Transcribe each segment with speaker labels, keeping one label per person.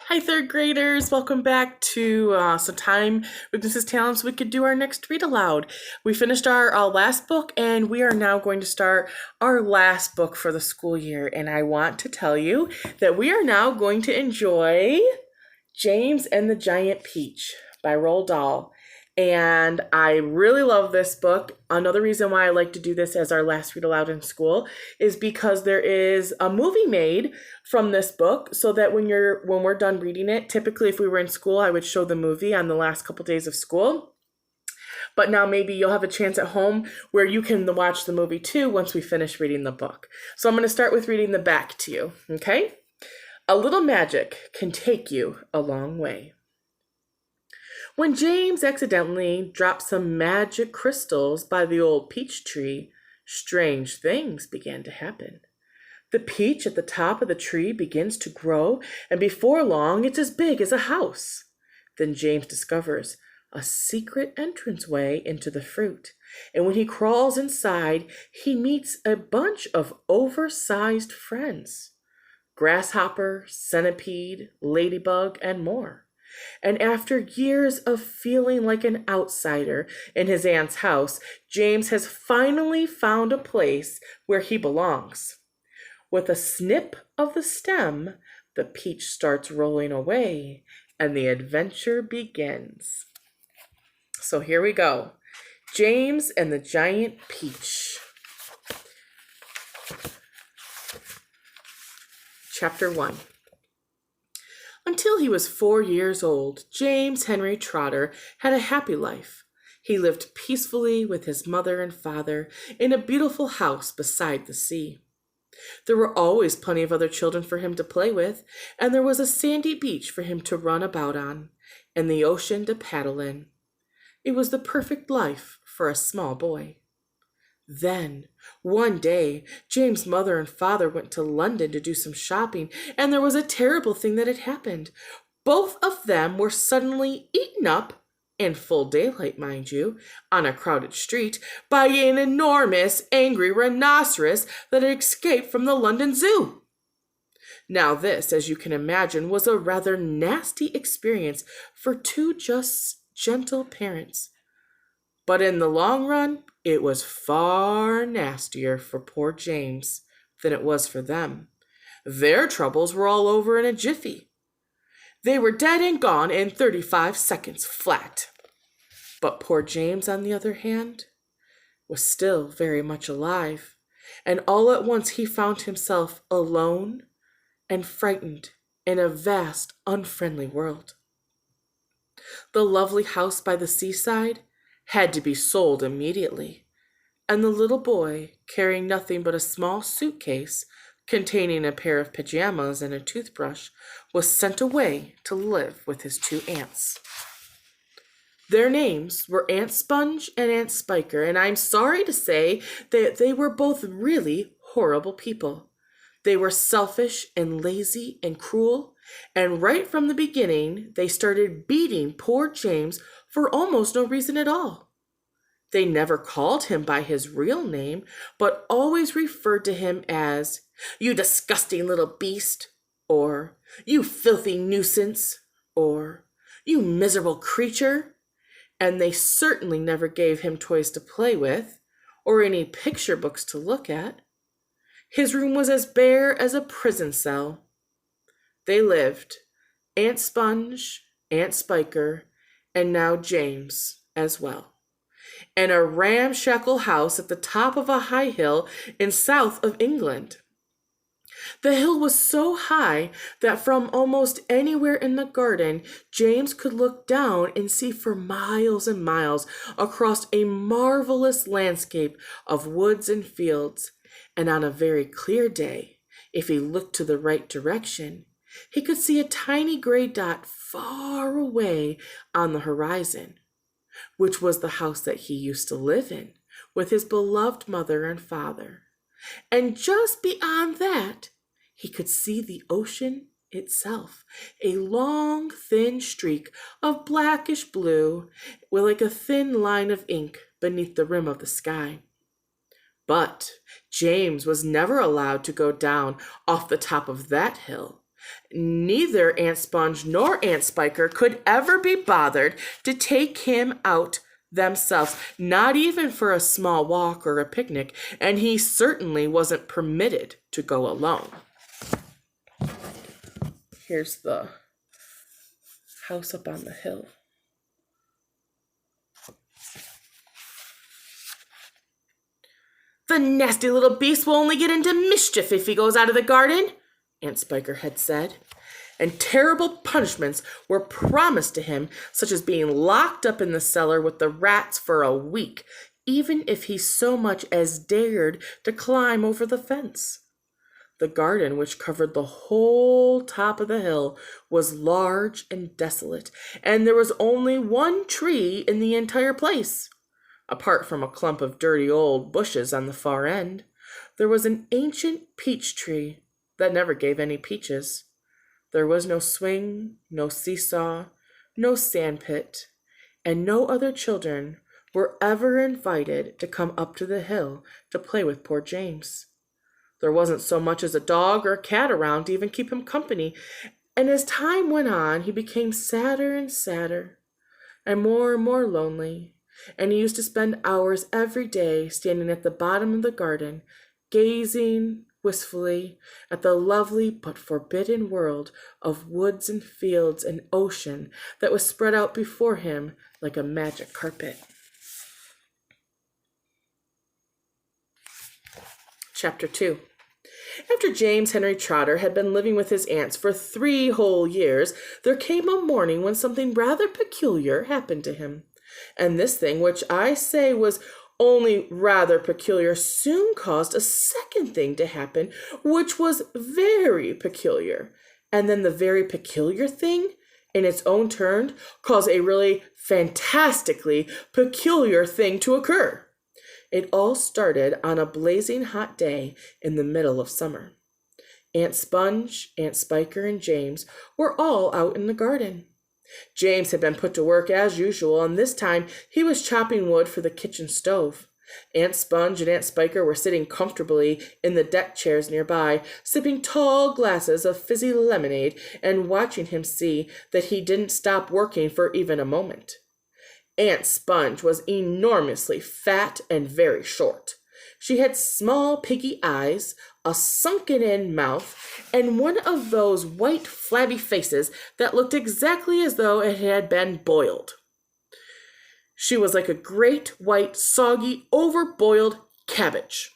Speaker 1: Hi, third graders. Welcome back to some time with Mrs. Tallon so we could do our next read aloud. We finished our last book and we are now going to start our last book for the school year. And I want to tell you that we are now going to enjoy James and the Giant Peach by Roald Dahl. And I really love this book. Another reason why I like to do this as our last read aloud in school is because there is a movie made from this book, so that when we're done reading it, typically if we were in school, I would show the movie on the last couple days of school. But now maybe you'll have a chance at home where you can watch the movie too once we finish reading the book. So I'm going to start with reading the back to you, okay? A little magic can take you a long way. When James accidentally dropped some magic crystals by the old peach tree, strange things began to happen. The peach at the top of the tree begins to grow, and before long it's as big as a house. Then James discovers a secret entranceway into the fruit, and when he crawls inside, he meets a bunch of oversized friends: grasshopper, centipede, ladybug, and more. And after years of feeling like an outsider in his aunt's house, James has finally found a place where he belongs. With a snip of the stem, the peach starts rolling away, and the adventure begins. So here we go. James and the Giant Peach. Chapter 1. Until he was 4 years old, James Henry Trotter had a happy life. He lived peacefully with his mother and father in a beautiful house beside the sea. There were always plenty of other children for him to play with, and there was a sandy beach for him to run about on, and the ocean to paddle in. It was the perfect life for a small boy. Then, one day, James' mother and father went to London to do some shopping, and there was a terrible thing that had happened. Both of them were suddenly eaten up, in full daylight, mind you, on a crowded street, by an enormous, angry rhinoceros that had escaped from the London Zoo. Now this, as you can imagine, was a rather nasty experience for two just gentle parents. But in the long run, it was far nastier for poor James than it was for them. Their troubles were all over in a jiffy. They were dead and gone in 35 seconds flat. But poor James, on the other hand, was still very much alive, and all at once he found himself alone and frightened in a vast, unfriendly world. The lovely house by the seaside had to be sold immediately, and the little boy, carrying nothing but a small suitcase containing a pair of pajamas and a toothbrush, was sent away to live with his two aunts. Their names were Aunt Sponge and Aunt Spiker, and I'm sorry to say that they were both really horrible people. They were selfish and lazy and cruel, and right from the beginning, they started beating poor James for almost no reason at all. They never called him by his real name, but always referred to him as, "You disgusting little beast," or "You filthy nuisance," or "You miserable creature." And they certainly never gave him toys to play with, or any picture books to look at. His room was as bare as a prison cell. They lived, Aunt Sponge, Aunt Spiker, and now James as well, in a ramshackle house at the top of a high hill in south of England. The hill was so high that from almost anywhere in the garden, James could look down and see for miles and miles across a marvelous landscape of woods and fields. And on a very clear day, if he looked to the right direction, he could see a tiny gray dot far away on the horizon, which was the house that he used to live in with his beloved mother and father. And just beyond that, he could see the ocean itself, a long, thin streak of blackish blue with like a thin line of ink beneath the rim of the sky. But James was never allowed to go down off the top of that hill, Neither Aunt Sponge nor Aunt Spiker could ever be bothered to take him out themselves, not even for a small walk or a picnic, and he certainly wasn't permitted to go alone. Here's the house up on the hill. "The nasty little beast will only get into mischief if he goes out of the garden," Aunt Spiker had said. And terrible punishments were promised to him, such as being locked up in the cellar with the rats for a week, even if he so much as dared to climb over the fence. The garden, which covered the whole top of the hill, was large and desolate, and there was only one tree in the entire place. Apart from a clump of dirty old bushes on the far end, there was an ancient peach tree that never gave any peaches. There was no swing, no seesaw, no sandpit, and no other children were ever invited to come up to the hill to play with poor James. There wasn't so much as a dog or a cat around to even keep him company, and as time went on, he became sadder and sadder, and more lonely, and he used to spend hours every day standing at the bottom of the garden, gazing wistfully at the lovely but forbidden world of woods and fields and ocean that was spread out before him like a magic carpet. Chapter 2. After James Henry Trotter had been living with his aunts for 3 whole years, there came a morning when something rather peculiar happened to him. And this thing, which I say was only rather peculiar, soon caused a second thing to happen, which was very peculiar. And then the very peculiar thing, in its own turn, caused a really fantastically peculiar thing to occur. It all started on a blazing hot day in the middle of summer. Aunt Sponge, Aunt Spiker, and James were all out in the garden. James had been put to work as usual, and this time he was chopping wood for the kitchen stove. Aunt Sponge and Aunt Spiker were sitting comfortably in the deck chairs nearby, sipping tall glasses of fizzy lemonade and watching him see that he didn't stop working for even a moment. Aunt Sponge was enormously fat and very short. She had small piggy eyes, a sunken-in mouth, and one of those white flabby faces that looked exactly as though it had been boiled. She was like a great white, soggy, over-boiled cabbage.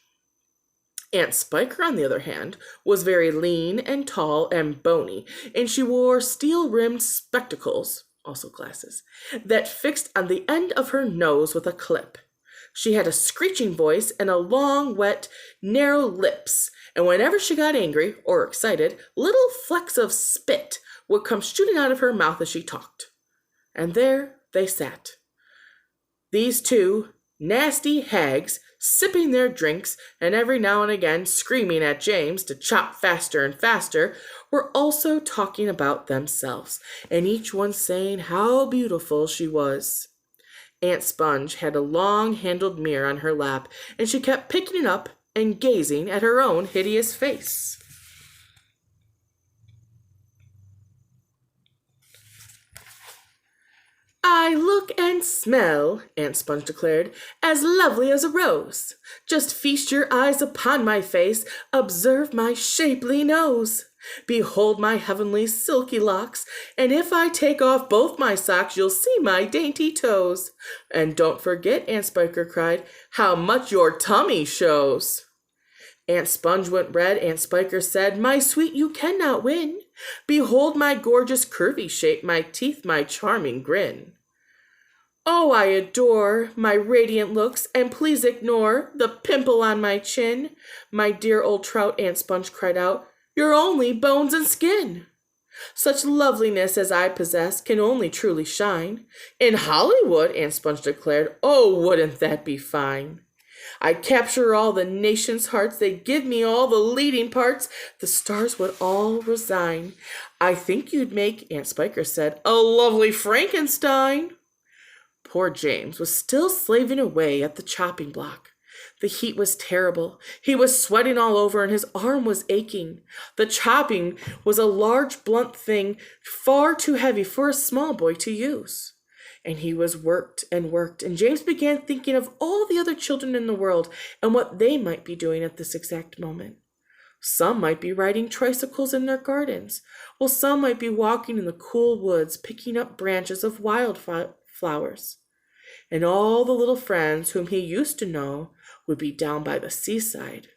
Speaker 1: Aunt Spiker, on the other hand, was very lean and tall and bony, and she wore steel-rimmed spectacles, also glasses, that fixed on the end of her nose with a clip. She had a screeching voice and a long, wet, narrow lips, and whenever she got angry or excited, little flecks of spit would come shooting out of her mouth as she talked. And there they sat, these 2 nasty hags, sipping their drinks and every now and again screaming at James to chop faster and faster, were also talking about themselves, and each one saying how beautiful she was. Aunt Sponge had a long-handled mirror on her lap, and she kept picking it up and gazing at her own hideous face. "I look and smell," Aunt Sponge declared, "as lovely as a rose. Just feast your eyes upon my face, observe my shapely nose. Behold my heavenly silky locks, and if I take off both my socks, you'll see my dainty toes. And don't forget," Aunt Spiker cried, "how much your tummy shows." Aunt Sponge went red. Aunt Spiker said, "My sweet, you cannot win. Behold my gorgeous curvy shape, my teeth, my charming grin. Oh, I adore my radiant looks, and please ignore the pimple on my chin. My dear old trout," Aunt Sponge cried out, "you're only bones and skin. Such loveliness as I possess can only truly shine in Hollywood," Aunt Sponge declared. "Oh, wouldn't that be fine? I'd capture all the nation's hearts, they'd give me all the leading parts, the stars would all resign. I think you'd make," Aunt Spiker said, "a lovely Frankenstein." Poor James was still slaving away at the chopping block. The heat was terrible. He was sweating all over and his arm was aching. The chopping was a large, blunt thing, far too heavy for a small boy to use. And he was worked, and James began thinking of all the other children in the world and what they might be doing at this exact moment. Some might be riding tricycles in their gardens, while some might be walking in the cool woods, picking up branches of flowers. And all the little friends whom he used to know would be down by the seaside,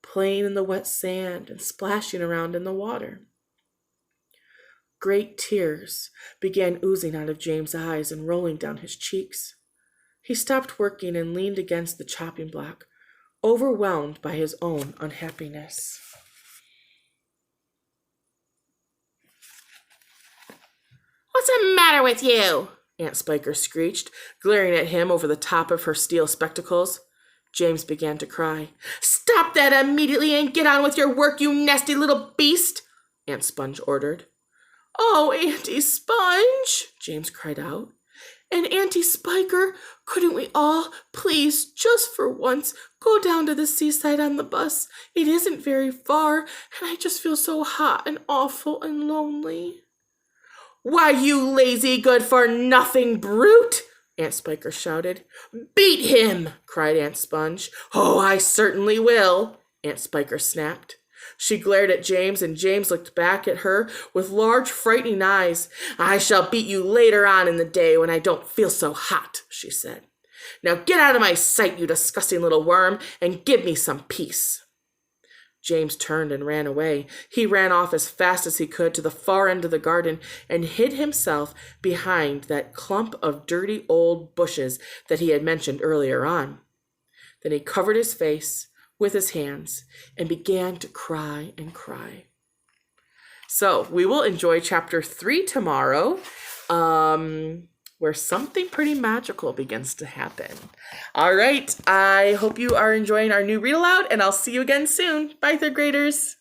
Speaker 1: playing in the wet sand and splashing around in the water. Great tears began oozing out of James' eyes and rolling down his cheeks. He stopped working and leaned against the chopping block, overwhelmed by his own unhappiness. "What's the matter with you?" Aunt Spiker screeched, glaring at him over the top of her steel spectacles. James began to cry. "Stop that immediately and get on with your work, you nasty little beast," Aunt Sponge ordered. "Oh, Auntie Sponge," James cried out. "And Auntie Spiker, couldn't we all, please, just for once, go down to the seaside on the bus? It isn't very far, and I just feel so hot and awful and lonely." "Why, you lazy, good-for-nothing brute!" Aunt Spiker shouted. "Beat him!" cried Aunt Sponge. "Oh, I certainly will," Aunt Spiker snapped. She glared at James, and James looked back at her with large, frightening eyes. "I shall beat you later on in the day when I don't feel so hot," she said. "Now get out of my sight, you disgusting little worm, and give me some peace." James turned and ran away. He ran off as fast as he could to the far end of the garden and hid himself behind that clump of dirty old bushes that he had mentioned earlier on. Then he covered his face with his hands and began to cry and cry. So we will enjoy chapter 3 tomorrow, where something pretty magical begins to happen. All right, I hope you are enjoying our new read aloud, and I'll see you again soon. Bye, third graders.